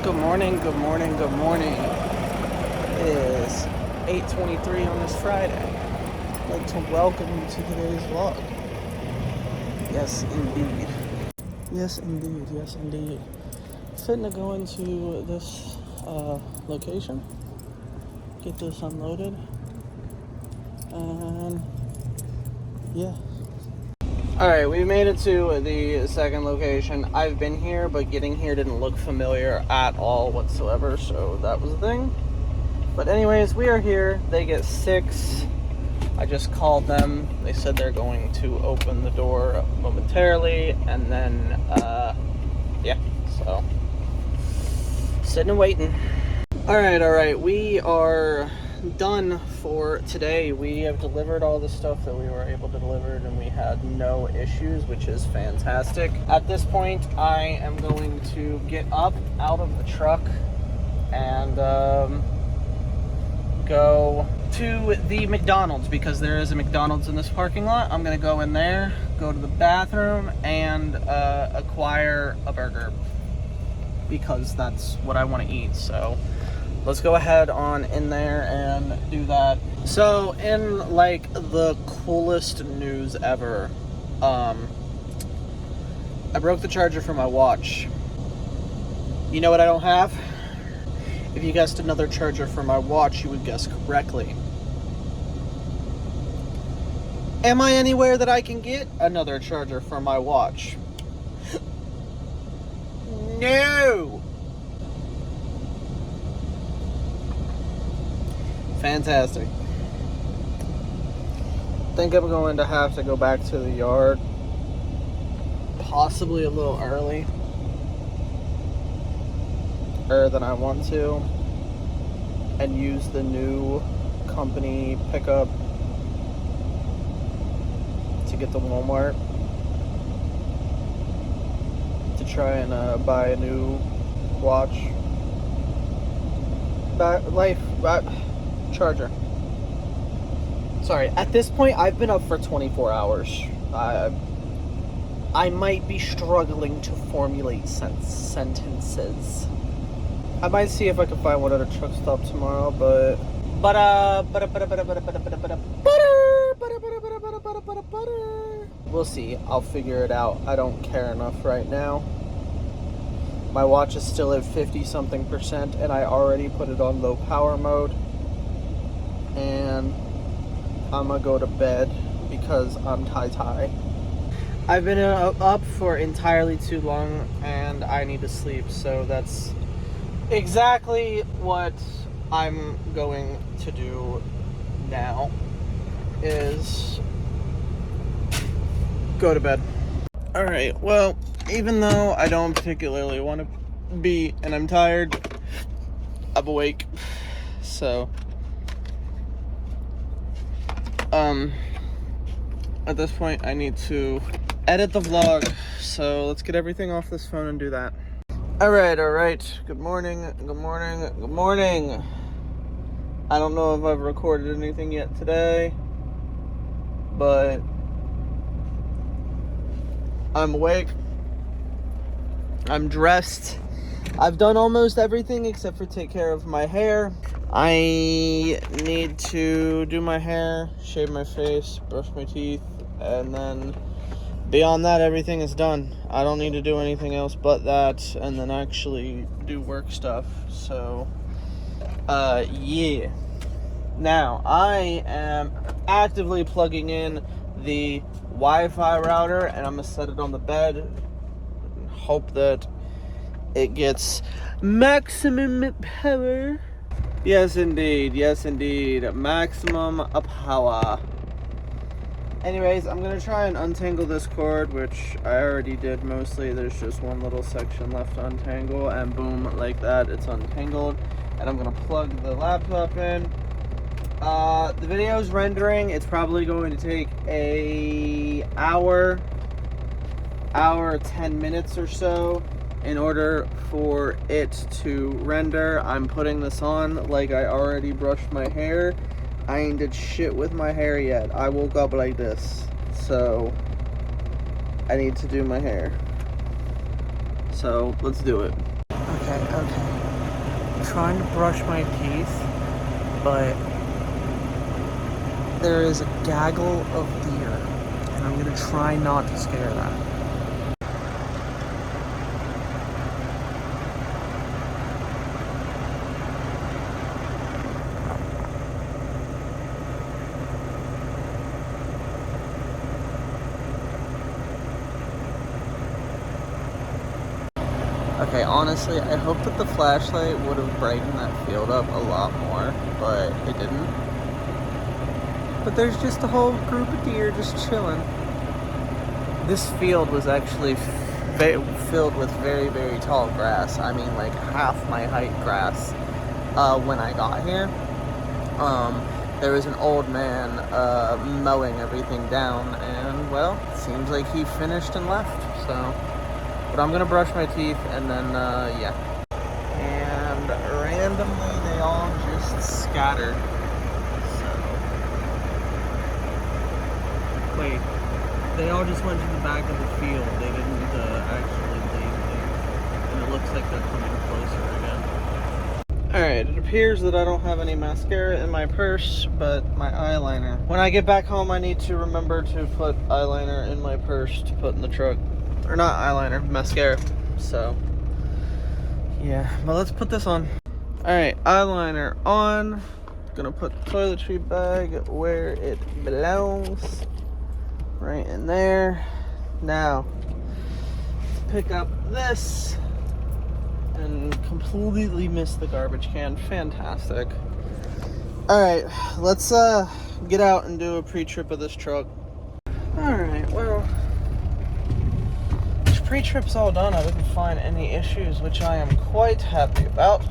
Good morning, good morning, good morning. It is 8:23 on this Friday. I'd like to welcome you to today's vlog. Yes, indeed. Yes, indeed. Yes, indeed. Fitting to go into this location, get this unloaded, and yeah. Alright, we made it to the second location. I've been here, but getting here didn't look familiar at all whatsoever, so that was the thing. But anyways, we are here. They get 6. I just called them. They said they're going to open the door momentarily, and then, yeah, so sitting and waiting. Alright, we are done for today. We have delivered all the stuff that we were able to deliver, and we had no issues, which is fantastic. At this point, I am going to get up out of the truck and go to the McDonald's, because there is a McDonald's in this parking lot. I'm gonna go in there, go to the bathroom, and acquire a burger, because that's what I want to eat. So let's go ahead on in there and do that. So in like the coolest news ever, I broke the charger for my watch. You know what I don't have? If you guessed another charger for my watch, you would guess correctly. Am I anywhere that I can get another charger for my watch? No! Fantastic. Think I'm going to have to go back to the yard, possibly a little earlier than I want to, and use the new company pickup to get to Walmart to try and buy a new watch. Charger. Sorry, at this point I've been up for 24 hours. I might be struggling to formulate sentences. I might see if I can find one at a truck stop tomorrow, but we'll see. I'll figure it out. I don't care enough right now. My watch is still at 50-something%, and I already put it on low power mode. And I'm gonna go to bed because I'm tie. I've been up for entirely too long, and I need to sleep, so that's exactly what I'm going to do now, is go to bed. Alright, well, even though I don't particularly want to be, and I'm tired, I'm awake, so at this point I need to edit the vlog, so let's get everything off this phone and do that. Alright, good morning. I don't know if I've recorded anything yet today, but I'm awake, I'm dressed, I've done almost everything except for take care of my hair. I need to do my hair, shave my face, brush my teeth, and then beyond that, everything is done. I don't need to do anything else but that, and then actually do work stuff. So, yeah. Now, I am actively plugging in the Wi-Fi router, and I'm going to set it on the bed and hope that it gets maximum power. Yes, indeed. Maximum power. Anyways, I'm going to try and untangle this cord, which I already did mostly. There's just one little section left to untangle, and boom, like that, it's untangled. And I'm going to plug the laptop in. The video's rendering. It's probably going to take an hour 10 minutes or so in order for it to render. I'm putting this on like I already brushed my hair. I ain't did shit with my hair yet. I woke up like this, so I need to do my hair. So let's do it. Okay. trying to brush my teeth, but there is a gaggle of deer, and I'm gonna try not to scare that. Okay, honestly, I hope that the flashlight would have brightened that field up a lot more, but it didn't. But there's just a whole group of deer just chilling. This field was actually filled with very, very tall grass. I mean, like half my height grass when I got here. There was an old man mowing everything down, and, well, it seems like he finished and left, so... But I'm gonna brush my teeth, and then, yeah. And randomly, they all just scattered. So... Wait. They all just went to the back of the field. They didn't actually leave. And it looks like they're coming closer again. Alright, it appears that I don't have any mascara in my purse, but my eyeliner. When I get back home, I need to remember to put eyeliner in my purse to put in the truck. Or not eyeliner, mascara. So, yeah. But let's put this on. Alright, eyeliner on. Gonna put the toiletry bag where it belongs. Right in there. Now, let's pick up this. And completely missed the garbage can. Fantastic. Alright, let's get out and do a pre-trip of this truck. Alright, well... pre-trip's all done. I didn't find any issues, which I am quite happy about.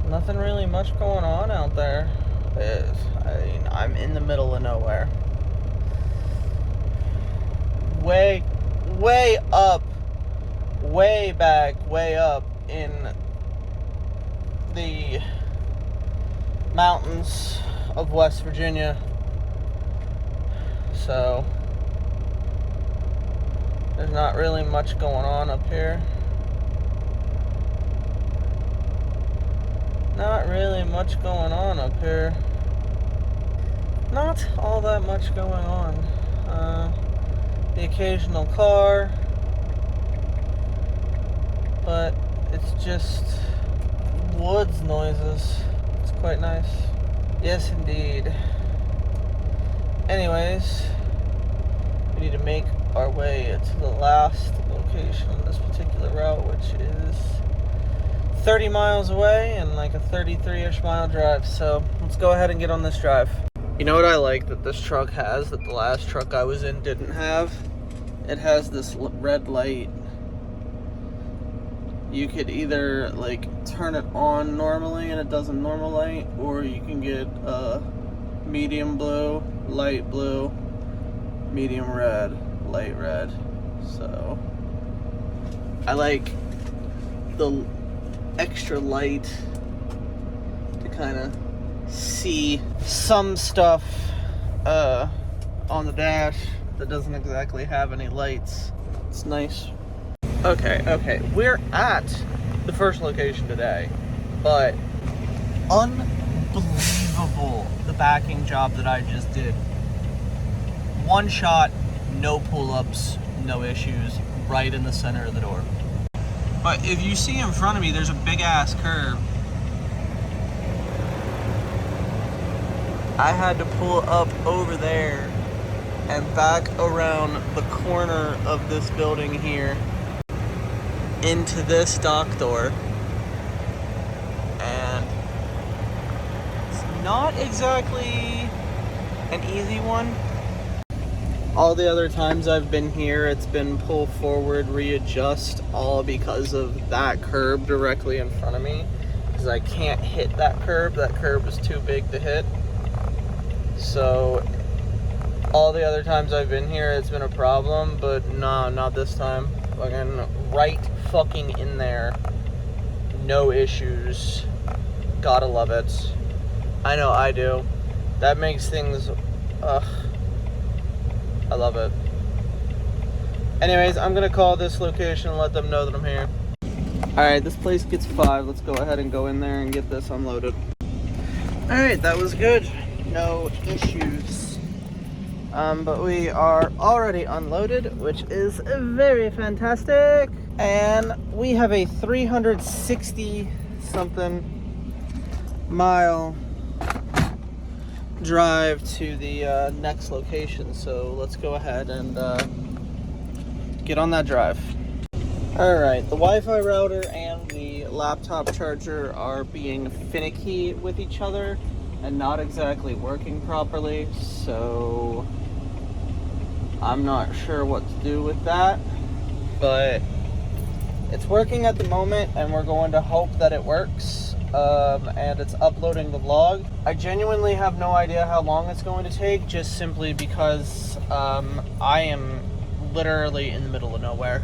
Nothing really much going on out there. I mean, I'm in the middle of nowhere. Way up, way back, way up in the mountains of West Virginia. So, there's not really much going on up here. Not really much going on up here. Not all that much going on. The occasional car, but it's just woods noises. It's quite nice. Yes, indeed. Anyways, we need to make our way to the last location on this particular route, which is 30 miles away and like a 33-ish mile drive. So let's go ahead and get on this drive. You know what I like that this truck has that the last truck I was in didn't have? It has this red light. You could either like turn it on normally and it does a normal light, or you can get medium blue, light blue, medium red, light red. So I like the extra light to kind of see some stuff on the dash that doesn't exactly have any lights. It's nice. Okay, we're at the first location today, but unbelievable the backing job that I just did. One shot, no pull-ups, no issues, right in the center of the door. But if you see in front of me, there's a big ass curve. I had to pull up over there and back around the corner of this building here into this dock door. And it's not exactly an easy one. All the other times I've been here, it's been pull forward, readjust, all because of that curb directly in front of me. Because I can't hit that curb. That curb is too big to hit. So, all the other times I've been here, it's been a problem. But no, not this time. Fucking right fucking in there. No issues. Gotta love it. I know I do. That makes things... I love it. Anyways, I'm gonna call this location and let them know that I'm here. Alright, this place gets 5. Let's go ahead and go in there and get this unloaded. Alright, that was good. No issues. But we are already unloaded, which is very fantastic. And we have a 360 something mile drive to the next location. So let's go ahead and get on that drive. Alright, the Wi-Fi router and the laptop charger are being finicky with each other and not exactly working properly, so I'm not sure what to do with that, but it's working at the moment and we're going to hope that it works, and it's uploading the vlog. I genuinely have no idea how long it's going to take, just simply because I am literally in the middle of nowhere.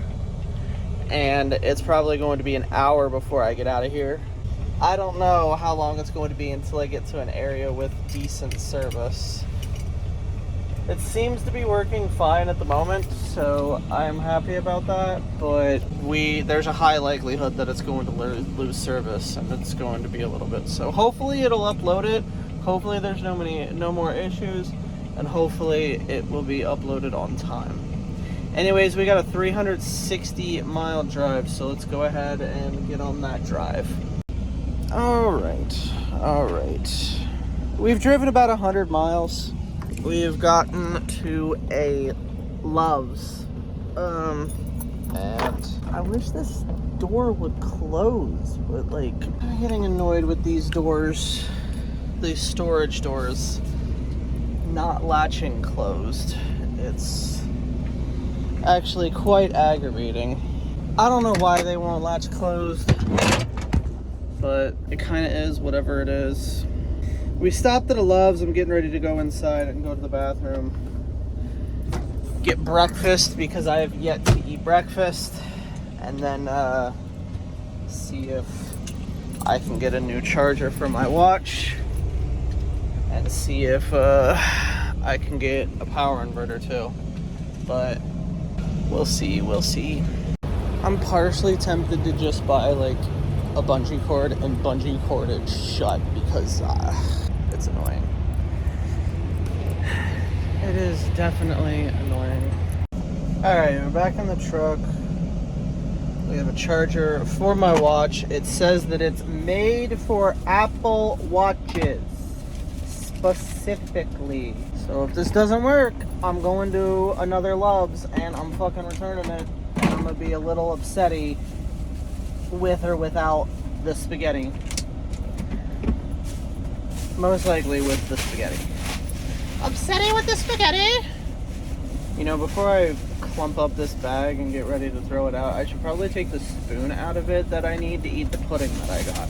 And it's probably going to be an hour before I get out of here. I don't know how long it's going to be until I get to an area with decent service. It seems to be working fine at the moment, so I'm happy about that, but there's a high likelihood that it's going to lose service, and it's going to be a little bit. So hopefully it'll upload it, hopefully there's no more issues, and hopefully it will be uploaded on time. Anyways, we got a 360 mile drive, so let's go ahead and get on that drive. Alright. We've driven about 100 miles. We've gotten to a Love's. And I wish this door would close, but like, I'm getting annoyed with these doors, these storage doors, not latching closed. It's actually quite aggravating. I don't know why they won't latch closed, but it kind of is whatever it is. We stopped at a Love's. I'm getting ready to go inside and go to the bathroom, get breakfast because I have yet to eat breakfast, and then see if I can get a new charger for my watch and see if I can get a power inverter too, but we'll see. I'm partially tempted to just buy like a bungee cord and bungee cord it shut because it's annoying. It is definitely annoying. Alright, we're back in the truck. We have a charger for my watch. It says that it's made for Apple Watches specifically. So if this doesn't work, I'm going to another Love's and I'm fucking returning it. And I'm gonna be a little upsetty with or without the spaghetti. Most likely with the spaghetti. Upsetty with the spaghetti? You know, before I clump up this bag and get ready to throw it out, I should probably take the spoon out of it that I need to eat the pudding that I got.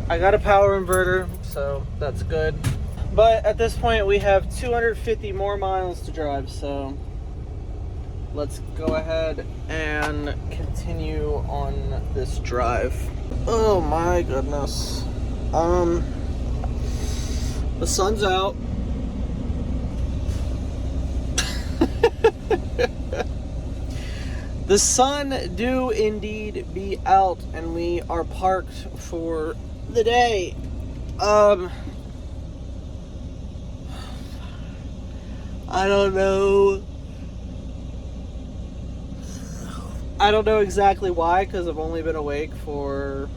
I got a power inverter, so that's good. But at this point, we have 250 more miles to drive, so let's go ahead and continue on this drive. Oh my goodness. The sun's out. The sun do indeed be out, and we are parked for the day. I don't know. I don't know exactly why, because I've only been awake for,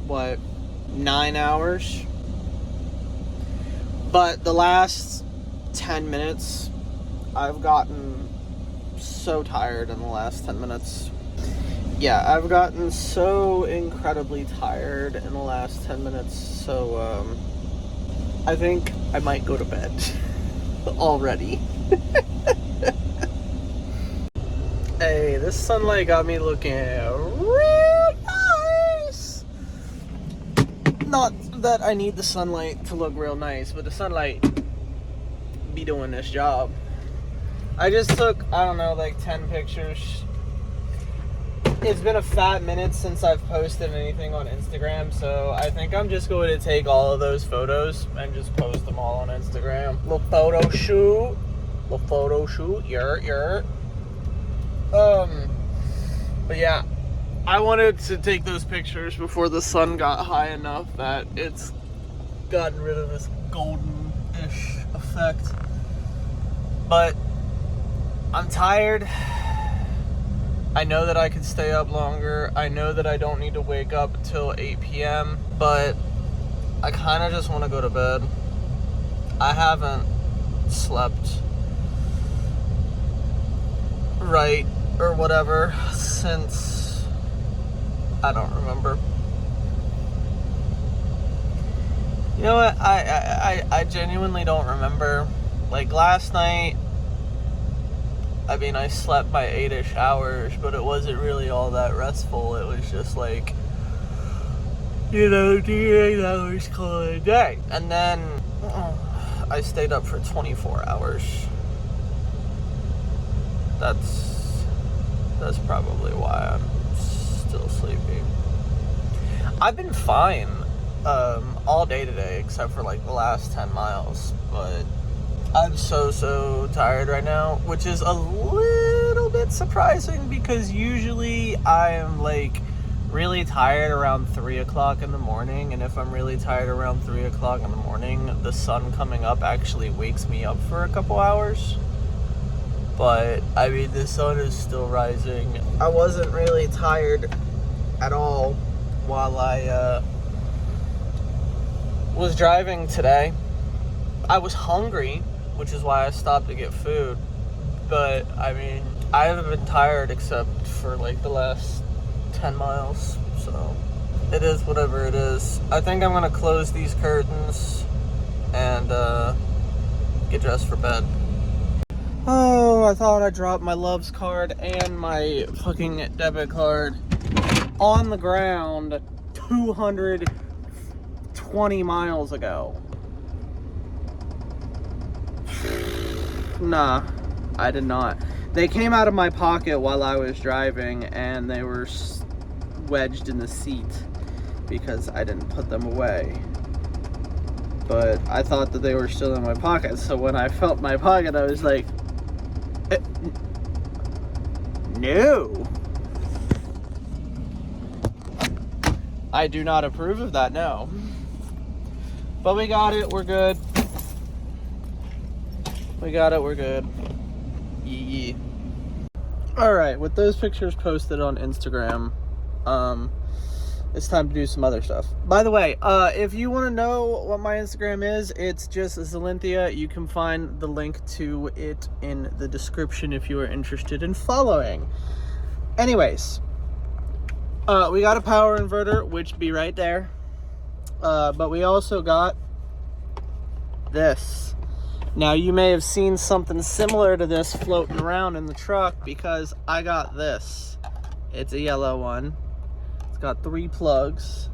9 hours? But the last 10 minutes, I've gotten so tired in the last 10 minutes. Yeah, I've gotten so incredibly tired in the last 10 minutes, so, I think I might go to bed already. Hey, this sunlight got me looking real nice. Not that I need the sunlight to look real nice, but the sunlight be doing this job. I just took, I don't know, like 10 pictures. It's been a fat minute since I've posted anything on Instagram, so I think I'm just going to take all of those photos and just post them all on Instagram. Little photo shoot, yer. But yeah, I wanted to take those pictures before the sun got high enough that it's gotten rid of this golden-ish effect. But I'm tired. I know that I could stay up longer. I know that I don't need to wake up until 8 p.m. But I kind of just want to go to bed. I haven't slept right or whatever since I don't remember. You know what? I genuinely don't remember. Like last night, I mean, I slept my 8-ish hours, but it wasn't really all that restful. It was just like, you know, 8 hours call it a day. And then I stayed up for 24 hours. That's probably why I'm still sleepy. I've been fine all day today, except for like the last 10 miles, but I'm so tired right now, which is a little bit surprising because usually I am like really tired around 3 o'clock in the morning, and if I'm really tired around 3 o'clock in the morning, the sun coming up actually wakes me up for a couple hours. But I mean, the sun is still rising. I wasn't really tired at all while I was driving today. I was hungry, which is why I stopped to get food. But I mean, I haven't been tired except for like the last 10 miles. So it is whatever it is. I think I'm gonna close these curtains and get dressed for bed. Oh, I thought I dropped my Love's card and my fucking debit card on the ground 220 miles ago. Nah, I did not. They came out of my pocket while I was driving, and they were wedged in the seat because I didn't put them away. But I thought that they were still in my pocket, so when I felt my pocket, I was like, no. I do not approve of that, no. But we got it, we're good. We got it, we're good. Yee. Alright, with those pictures posted on Instagram, it's time to do some other stuff. By the way, if you want to know what my Instagram is, it's just Zalinthia. You can find the link to it in the description if you are interested in following. Anyways, we got a power inverter, which be right there. But we also got this. Now, you may have seen something similar to this floating around in the truck because I got this. It's a yellow one. It's got 3 plugs.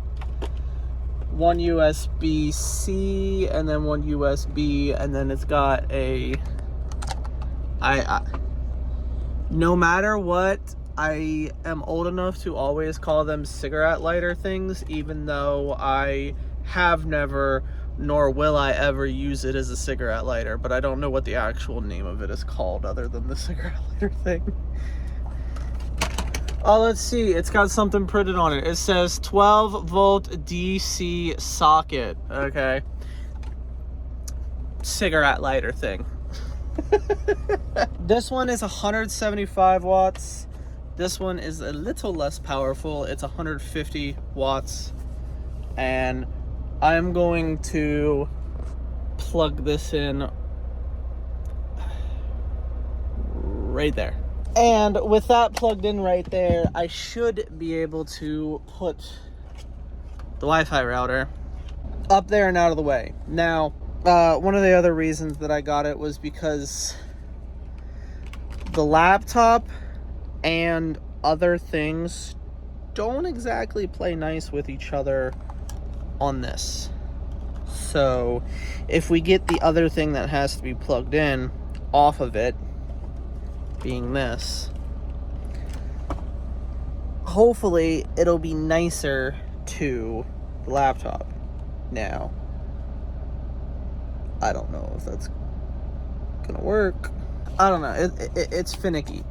One USB-C and then one USB, and then it's got a... no matter what, I am old enough to always call them cigarette lighter things, even though I have never, nor will I ever use it as a cigarette lighter, but I don't know what the actual name of it is called other than the cigarette lighter thing. Oh, let's see. It's got something printed on it. It says 12 volt DC socket. Okay. Cigarette lighter thing. This one is 175 watts. This one is a little less powerful. It's 150 watts. And I'm going to plug this in right there. And with that plugged in right there, I should be able to put the Wi-Fi router up there and out of the way. Now, one of the other reasons that I got it was because the laptop and other things don't exactly play nice with each other on this. So if we get the other thing that has to be plugged in off of it, being this, hopefully it'll be nicer to the laptop. Now, I don't know if that's gonna work. I don't know. It's finicky.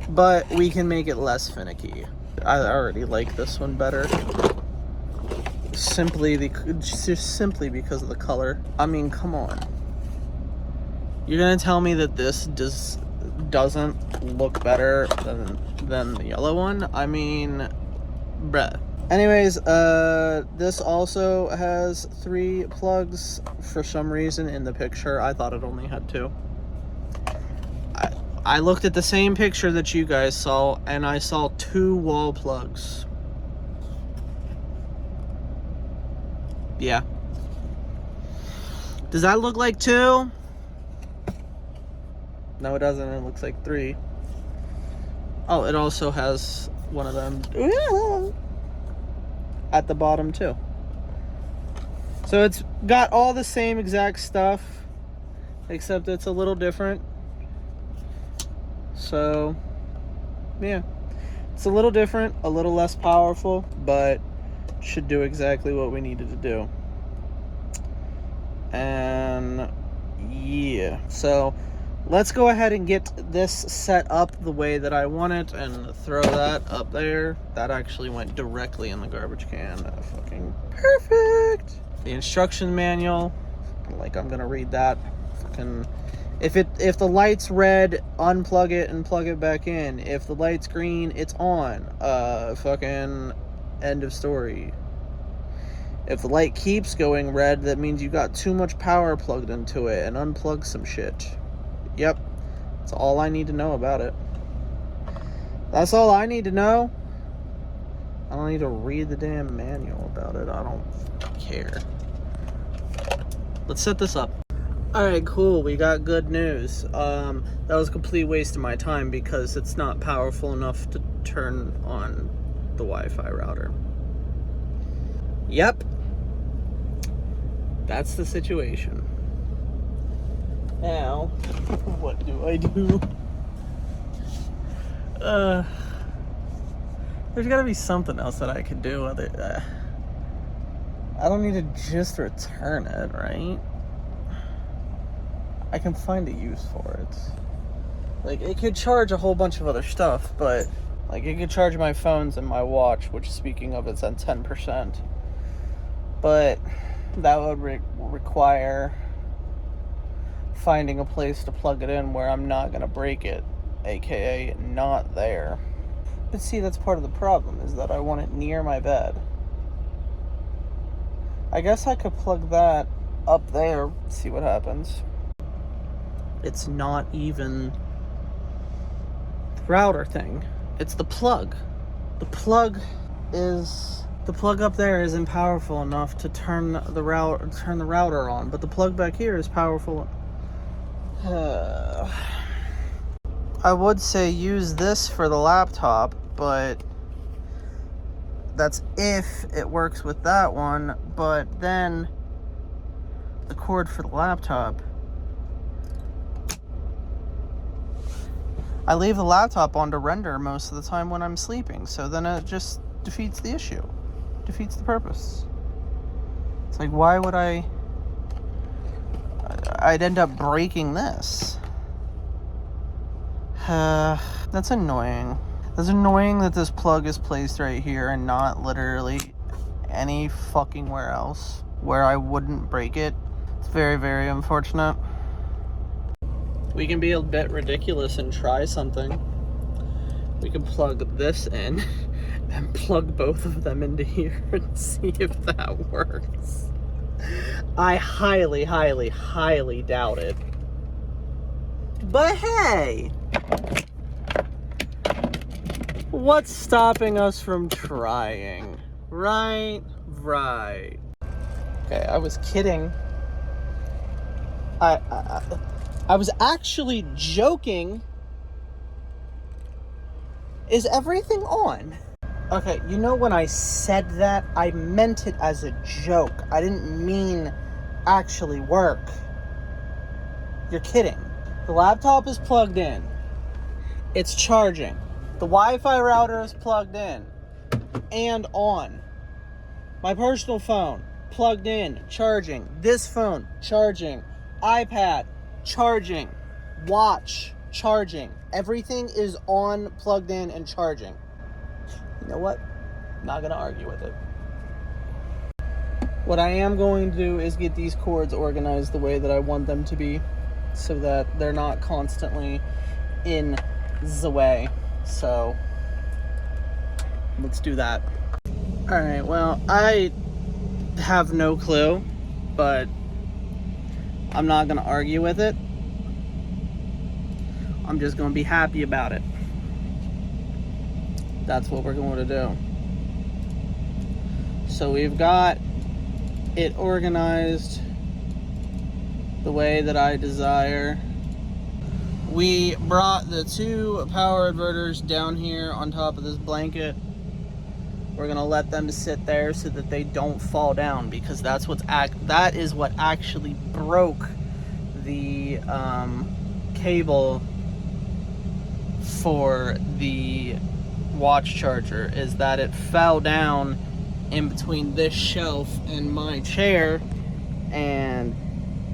but we can make it less finicky. I already like this one better. Simply because of the color. I mean, come on. You're gonna tell me that this doesn't look better than the yellow one? I mean, bruh. Anyways, this also has 3 plugs. For some reason in the picture, I thought it only had 2. I looked at the same picture that you guys saw, and I saw 2 wall plugs. Yeah. Does that look like 2? No, it doesn't. It looks like 3. Oh, it also has one of them at the bottom too. So it's got all the same exact stuff, except it's a little different. So, yeah. It's a little different, a little less powerful, but should do exactly what we needed to do. And yeah, so let's go ahead and get this set up the way that I want it and throw that up there. That actually went directly in the garbage can. Fucking perfect. The instruction manual, like, I'm gonna read that. Fucking, if the light's red, unplug it and plug it back in. If the light's green, it's on. Fucking end of story. If the light keeps going red, that means you got too much power plugged into it, and unplug some shit. Yep. That's all I need to know about it. That's all I need to know. I don't need to read the damn manual about it. I don't care. Let's set this up. Alright, cool. We got good news. That was a complete waste of my time because it's not powerful enough to turn on the Wi-Fi router. Yep. That's the situation. Now, what do I do? There's gotta be something else that I could do other. I don't need to just return it, right? I can find a use for it. Like, it could charge a whole bunch of other stuff, but like, it could charge my phones and my watch, which, speaking of, it's at 10%. But that would require finding a place to plug it in where I'm not gonna break it, aka not there. But see, that's part of the problem, is that I want it near my bed. I guess I could plug that up there, see what happens. It's not even the router thing, it's the plug. The plug up there isn't powerful enough to turn the router on, but the plug back here is powerful. I would say use this for the laptop, but that's if it works with that one. But then the cord for the laptop, I leave the laptop on to render most of the time when I'm sleeping, so then it just defeats the issue, defeats the purpose. It's like, why would I'd end up breaking this. That's annoying. It's annoying that this plug is placed right here and not literally any fucking where else where I wouldn't break it. It's very, very unfortunate. We can be a bit ridiculous and try something. We can plug this in and plug both of them into here and see if that works. I highly, highly, highly doubt it. But hey! What's stopping us from trying? Right? Right. Okay, I was kidding. I was actually joking. Is everything on? Okay, you know, when I said that, I meant it as a joke. I didn't mean actually work. You're kidding. The laptop is plugged in. It's charging. The Wi-Fi router is plugged in and on. My personal phone, plugged in, charging. This phone, charging. iPad, charging. Watch, charging. Everything is on, plugged in, and charging. You know what? I'm not going to argue with it. What I am going to do is get these cords organized the way that I want them to be, so that they're not constantly in the way. So let's do that. All right, well, I have no clue, but I'm not going to argue with it. I'm just going to be happy about it. That's what we're going to do. So we've got it organized the way that I desire. We brought the 2 power inverters down here on top of this blanket. We're gonna let them sit there so that they don't fall down, because that is what actually broke the cable for the watch charger, is that it fell down in between this shelf and my chair, and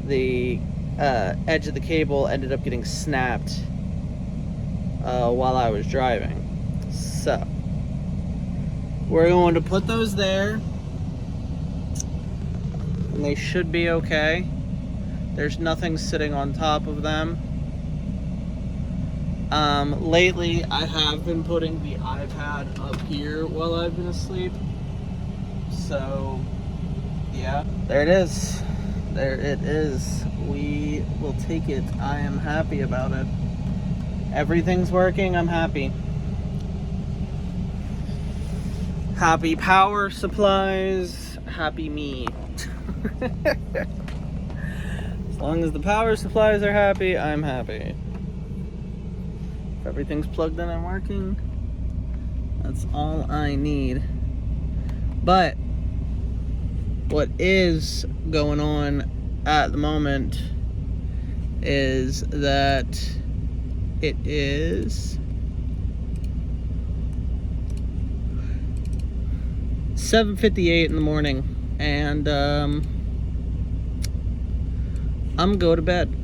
the edge of the cable ended up getting snapped while I was driving. So we're going to put those there, and they should be okay. There's nothing sitting on top of them. Lately I have been putting the iPad up here while I've been asleep. So yeah, there it is. There it is. We will take it. I am happy about it. Everything's working. I'm happy. Happy power supplies. Happy me. As long as the power supplies are happy, I'm happy. If everything's plugged in and working, that's all I need. But what is going on at the moment is that it is 7:58 in the morning, and I'm going to bed.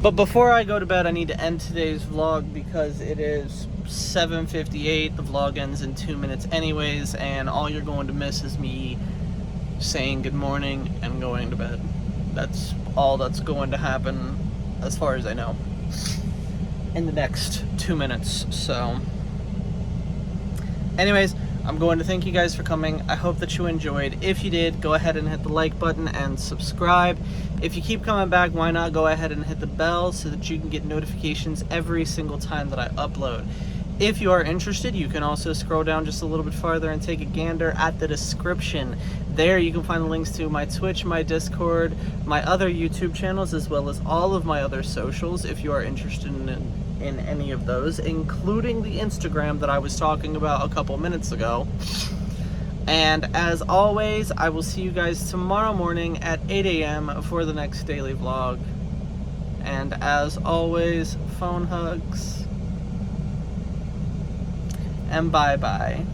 But before I go to bed, I need to end today's vlog because it is 7:58. The vlog ends in 2 minutes anyways, and all you're going to miss is me saying good morning and going to bed. That's all that's going to happen, as far as I know, in the next 2 minutes. So anyways, I'm going to thank you guys for coming. I hope that you enjoyed. If you did, go ahead and hit the like button and subscribe. If you keep coming back, why not go ahead and hit the bell so that you can get notifications every single time that I upload. If you are interested, you can also scroll down just a little bit farther and take a gander at the description. There you can find the links to my Twitch, my Discord, my other YouTube channels, as well as all of my other socials if you are interested in any of those, including the Instagram that I was talking about a couple minutes ago. And as always, I will see you guys tomorrow morning at 8 a.m. for the next daily vlog. And as always, phone hugs. And bye-bye.